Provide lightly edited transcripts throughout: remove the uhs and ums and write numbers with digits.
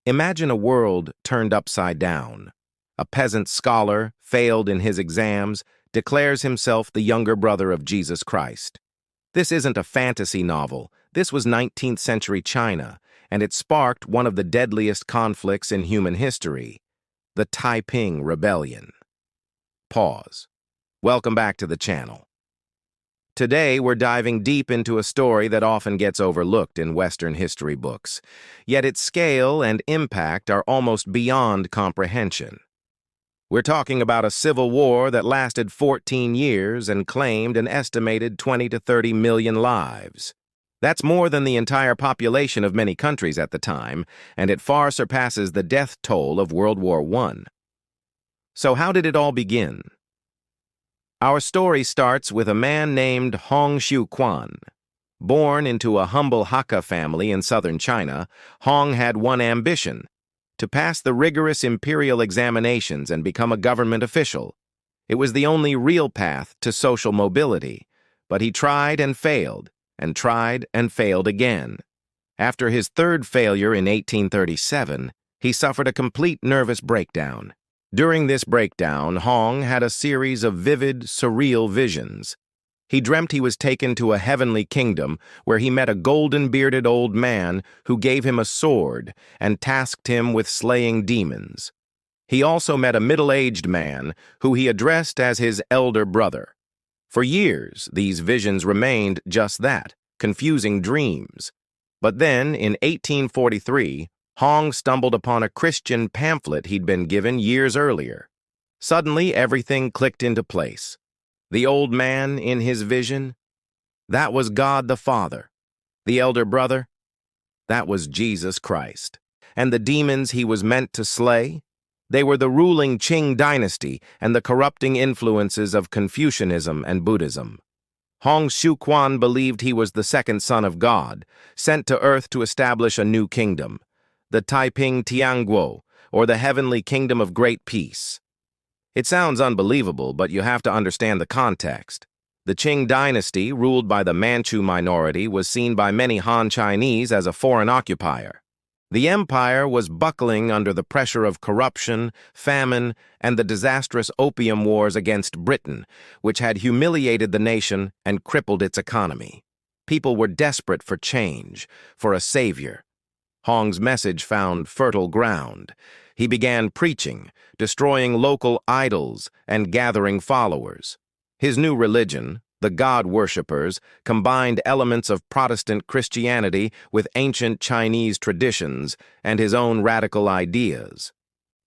Imagine a world turned upside down. A peasant scholar, failed in his exams, declares himself the younger brother of Jesus Christ. This isn't a fantasy novel. This was 19th century China, and it sparked one of the deadliest conflicts in human history, the Taiping Rebellion. Pause. Welcome back to the channel. Today, we're diving deep into a story that often gets overlooked in Western history books, yet its scale and impact are almost beyond comprehension. We're talking about a civil war that lasted 14 years and claimed an estimated 20 to 30 million lives. That's more than the entire population of many countries at the time, and it far surpasses the death toll of World War I. So how did it all begin? Our story starts with a man named Hong Xiuquan. Born into a humble Hakka family in southern China, Hong had one ambition: to pass the rigorous imperial examinations and become a government official. It was the only real path to social mobility, but he tried and failed again. After his third failure in 1837, he suffered a complete nervous breakdown. During this breakdown, Hong had a series of vivid, surreal visions. He dreamt he was taken to a heavenly kingdom where he met a golden-bearded old man who gave him a sword and tasked him with slaying demons. He also met a middle-aged man who he addressed as his elder brother. For years, these visions remained just that, confusing dreams. But then, in 1843, Hong stumbled upon a Christian pamphlet he'd been given years earlier. Suddenly, everything clicked into place. The old man in his vision? That was God the Father. The elder brother? That was Jesus Christ. And the demons he was meant to slay? They were the ruling Qing dynasty and the corrupting influences of Confucianism and Buddhism. Hong Xiuquan believed he was the second son of God, sent to earth to establish a new kingdom, the Taiping Tianguo, or the Heavenly Kingdom of Great Peace. It sounds unbelievable, but you have to understand the context. The Qing dynasty, ruled by the Manchu minority, was seen by many Han Chinese as a foreign occupier. The empire was buckling under the pressure of corruption, famine, and the disastrous opium wars against Britain, which had humiliated the nation and crippled its economy. People were desperate for change, for a savior. Hong's message found fertile ground. He began preaching, destroying local idols, and gathering followers. His new religion, the God Worshippers, combined elements of Protestant Christianity with ancient Chinese traditions and his own radical ideas.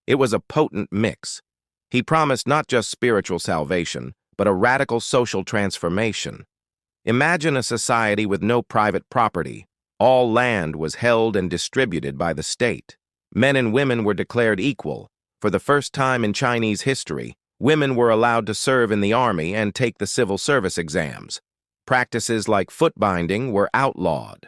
It was a potent mix. He promised not just spiritual salvation, but a radical social transformation. Imagine a society with no private property. All land was held and distributed by the state. Men and women were declared equal. For the first time in Chinese history, women were allowed to serve in the army and take the civil service exams. Practices like foot binding were outlawed.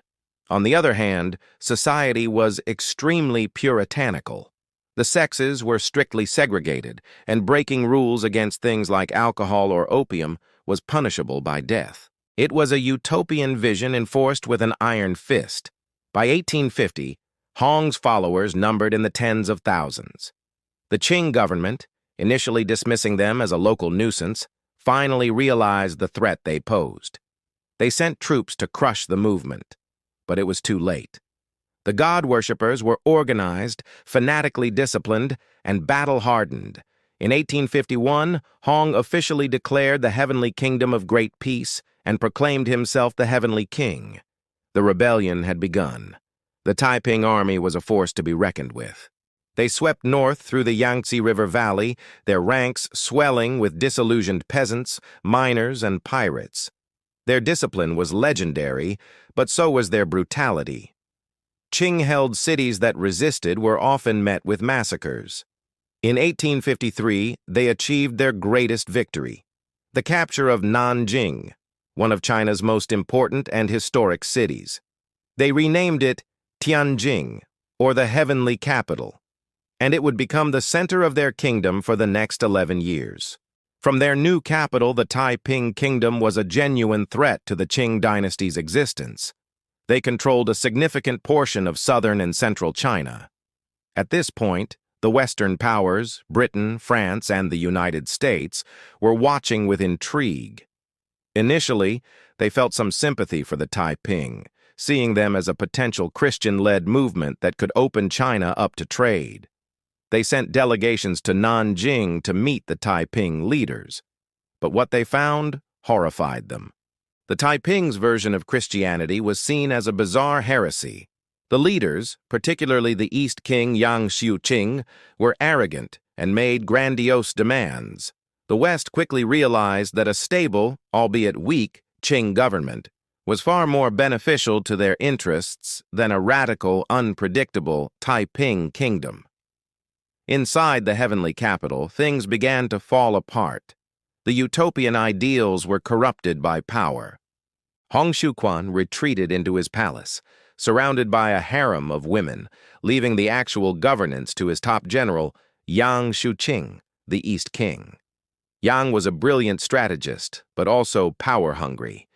On the other hand, society was extremely puritanical. The sexes were strictly segregated, and breaking rules against things like alcohol or opium was punishable by death. It was a utopian vision enforced with an iron fist. By 1850, Hong's followers numbered in the tens of thousands. The Qing government, initially dismissing them as a local nuisance, finally realized the threat they posed. They sent troops to crush the movement, but it was too late. The God Worshippers were organized, fanatically disciplined, and battle-hardened. In 1851, Hong officially declared the Heavenly Kingdom of Great Peace and proclaimed himself the Heavenly King. The rebellion had begun. The Taiping army was a force to be reckoned with. They swept north through the Yangtze River Valley, their ranks swelling with disillusioned peasants, miners, and pirates. Their discipline was legendary, but so was their brutality. Qing-held cities that resisted were often met with massacres. In 1853, they achieved their greatest victory, the capture of Nanjing, one of China's most important and historic cities. They renamed it Tianjin, or the Heavenly Capital, and it would become the center of their kingdom for the next 11 years. From their new capital, the Taiping Kingdom was a genuine threat to the Qing dynasty's existence. They controlled a significant portion of southern and central China. At this point, the Western powers, Britain, France, and the United States, were watching with intrigue. Initially, they felt some sympathy for the Taiping, seeing them as a potential Christian-led movement that could open China up to trade. They sent delegations to Nanjing to meet the Taiping leaders. But what they found horrified them. The Taiping's version of Christianity was seen as a bizarre heresy. The leaders, particularly the East King Yang Xiuqing, were arrogant and made grandiose demands. The West quickly realized that a stable, albeit weak, Qing government was far more beneficial to their interests than a radical, unpredictable Taiping kingdom. Inside the heavenly capital, things began to fall apart. The utopian ideals were corrupted by power. Hong Xiuquan retreated into his palace, surrounded by a harem of women, leaving the actual governance to his top general, Yang Xiuqing, the East King. Yang was a brilliant strategist, but also power-hungry.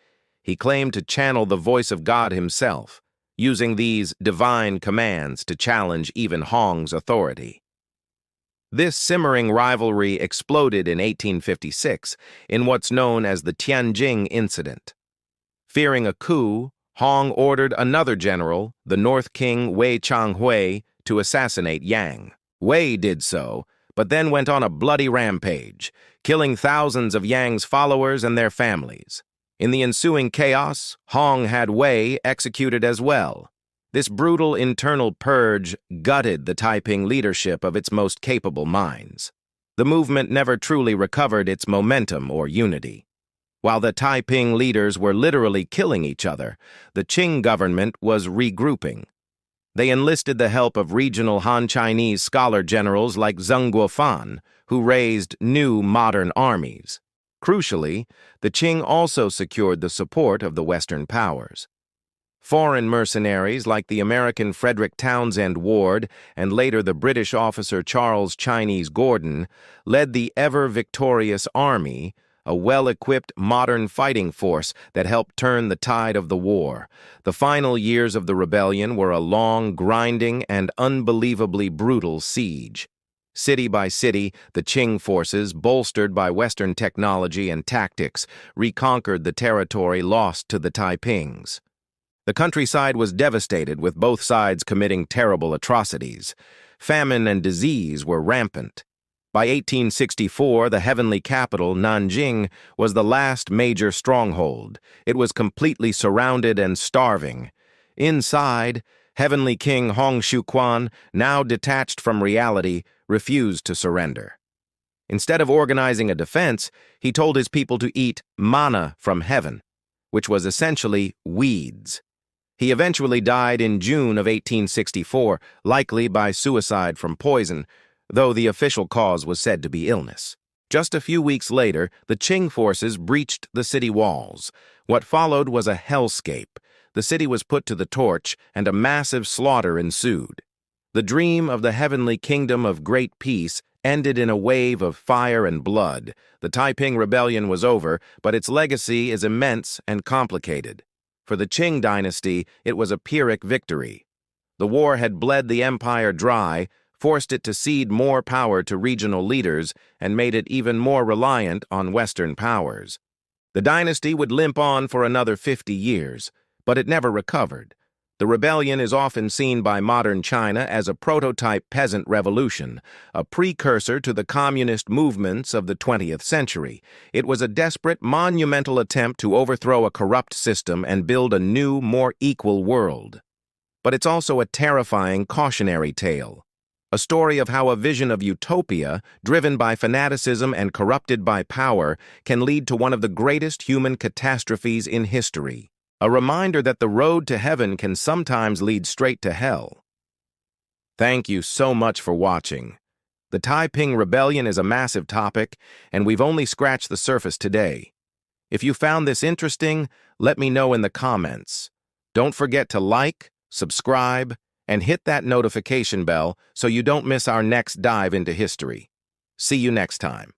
He claimed to channel the voice of God himself, using these divine commands to challenge even Hong's authority. This simmering rivalry exploded in 1856 in what's known as the Tianjin Incident. Fearing a coup, Hong ordered another general, the North King Wei Changhui, to assassinate Yang. Wei did so, but then went on a bloody rampage, killing thousands of Yang's followers and their families. In the ensuing chaos, Hong had Wei executed as well. This brutal internal purge gutted the Taiping leadership of its most capable minds. The movement never truly recovered its momentum or unity. While the Taiping leaders were literally killing each other, the Qing government was regrouping. They enlisted the help of regional Han Chinese scholar generals like Zheng Guofan, who raised new modern armies. Crucially, the Qing also secured the support of the Western powers. Foreign mercenaries like the American Frederick Townsend Ward and later the British officer Charles Chinese Gordon led the ever-victorious army, a well-equipped modern fighting force that helped turn the tide of the war. The final years of the rebellion were a long, grinding, and unbelievably brutal siege. City by city, the Qing forces, bolstered by Western technology and tactics, reconquered the territory lost to the Taipings. The countryside was devastated, with both sides committing terrible atrocities. Famine and disease were rampant. By 1864, the heavenly capital, Nanjing, was the last major stronghold. It was completely surrounded and starving. Inside, Heavenly King Hong Xiuquan, now detached from reality, refused to surrender. Instead of organizing a defense, he told his people to eat manna from heaven, which was essentially weeds. He eventually died in June of 1864, likely by suicide from poison, though the official cause was said to be illness. Just a few weeks later, the Qing forces breached the city walls. What followed was a hellscape. The city was put to the torch, and a massive slaughter ensued. The dream of the heavenly kingdom of great peace ended in a wave of fire and blood. The Taiping rebellion was over, but its legacy is immense and complicated. For the Qing dynasty, it was a Pyrrhic victory. The war had bled the empire dry, forced it to cede more power to regional leaders, and made it even more reliant on Western powers. The dynasty would limp on for another 50 years, but it never recovered. The rebellion is often seen by modern China as a prototype peasant revolution, a precursor to the communist movements of the 20th century. It was a desperate, monumental attempt to overthrow a corrupt system and build a new, more equal world. But it's also a terrifying cautionary tale, a story of how a vision of utopia, driven by fanaticism and corrupted by power, can lead to one of the greatest human catastrophes in history. A reminder that the road to heaven can sometimes lead straight to hell. Thank you so much for watching. The Taiping Rebellion is a massive topic, and we've only scratched the surface today. If you found this interesting, let me know in the comments. Don't forget to like, subscribe, and hit that notification bell so you don't miss our next dive into history. See you next time.